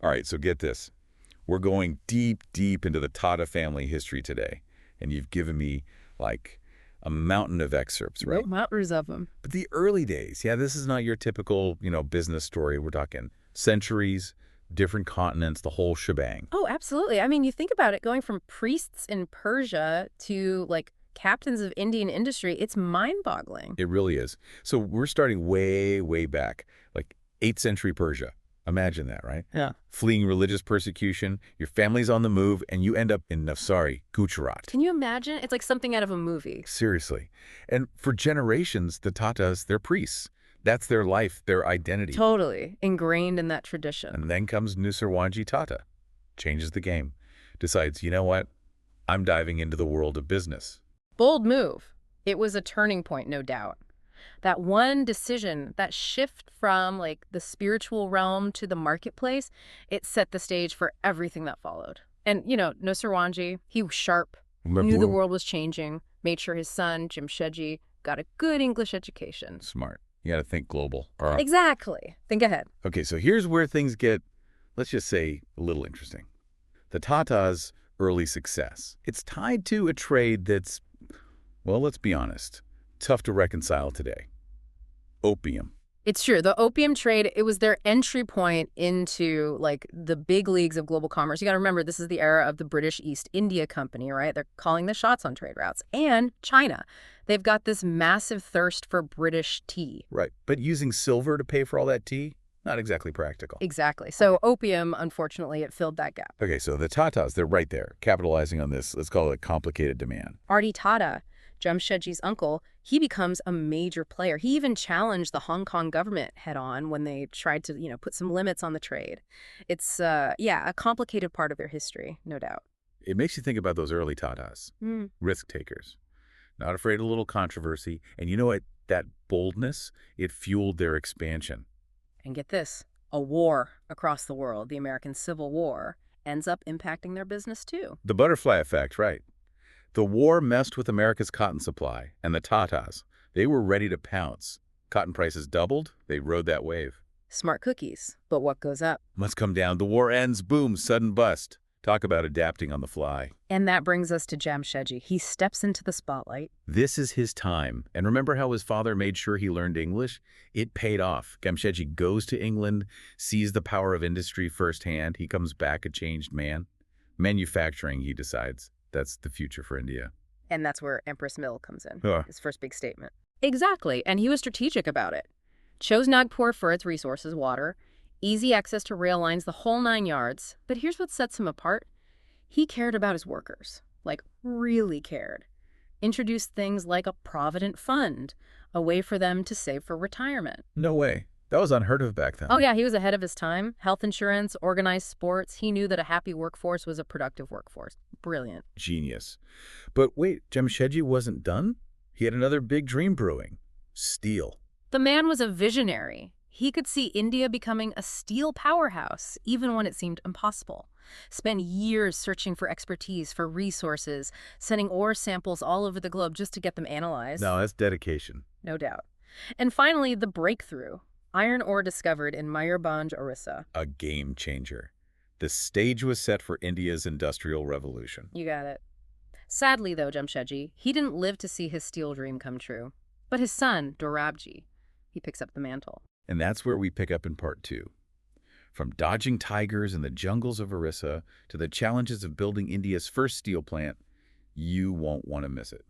All right, so get this. We're going deep, deep into the Tata family history today, and you've given me, like, a mountain of excerpts, right? Mountains of them. But the early days, yeah, this is not your typical, business story. We're talking centuries, different continents, the whole shebang. Oh, absolutely. I mean, you think about it, going from priests in Persia to, like, captains of Indian industry, it's mind-boggling. It really is. So we're starting way, way back, like 8th century Persia. Imagine that, right? Yeah. Fleeing religious persecution, your family's on the move, and you end up in Navsari, Gujarat. Can you imagine? It's like something out of a movie. Seriously. And for generations, the Tatas, they're priests. That's their life, their identity. Totally. Ingrained in that tradition. And then comes Nusarwanji Tata, changes the game, decides, you know what, I'm diving into the world of business. Bold move. It was a turning point, no doubt. That one decision, that shift from, like, the spiritual realm to the marketplace, it set the stage for everything that followed. And, Nusarwanji, he was sharp, knew the world was changing, made sure his son, Jamsetji, got a good English education. Smart. You got to think global. Exactly. Think ahead. Okay, so here's where things get, let's just say, a little interesting. The Tatas' early success. It's tied to a trade that's, well, let's be honest, tough to reconcile today. Opium. It's true. The opium trade, it was their entry point into, like, the big leagues of global commerce. You got to remember, this is the era of the British East India Company, right? They're calling the shots on trade routes. And China. They've got this massive thirst for British tea. Right. But using silver to pay for all that tea? Not exactly practical. Exactly. So opium, unfortunately, it filled that gap. Okay, so the Tatas, they're right there, capitalizing on this, let's call it complicated demand. Arti Tata, Jamsetji's uncle, he becomes a major player. He even challenged the Hong Kong government head-on when they tried to, put some limits on the trade. It's, a complicated part of their history, no doubt. It makes you think about those early Tatas, risk takers, not afraid of a little controversy. And you know what? That boldness, it fueled their expansion. And get this, a war across the world, the American Civil War, ends up impacting their business too. The butterfly effect, right? The war messed with America's cotton supply, and the Tatas, they were ready to pounce. Cotton prices doubled, they rode that wave. Smart cookies, but what goes up? Must come down. The war ends, boom, sudden bust. Talk about adapting on the fly. And that brings us to Jamsetji. He steps into the spotlight. This is his time. And remember how his father made sure he learned English? It paid off. Jamsetji goes to England, sees the power of industry firsthand. He comes back a changed man. Manufacturing, he decides. That's the future for India. And that's where Empress Mill comes in, his first big statement. Exactly, and he was strategic about it. Chose Nagpur for its resources, water, easy access to rail lines, the whole 9 yards. But here's what sets him apart. He cared about his workers, like really cared. Introduced things like a provident fund, a way for them to save for retirement. No way. That was unheard of back then. Oh, yeah, he was ahead of his time. Health insurance, organized sports. He knew that a happy workforce was a productive workforce. Brilliant. Genius. But wait, Jamsetji wasn't done? He had another big dream brewing. Steel. The man was a visionary. He could see India becoming a steel powerhouse, even when it seemed impossible. Spent years searching for expertise, for resources, sending ore samples all over the globe just to get them analyzed. No, that's dedication. No doubt. And finally, the breakthrough. Iron ore discovered in Mayurbhanj, Orissa. A game changer. The stage was set for India's industrial revolution. You got it. Sadly, though, Jamsetji, he didn't live to see his steel dream come true. But his son, Dorabji, he picks up the mantle. And that's where we pick up in part 2. From dodging tigers in the jungles of Orissa to the challenges of building India's first steel plant, you won't want to miss it.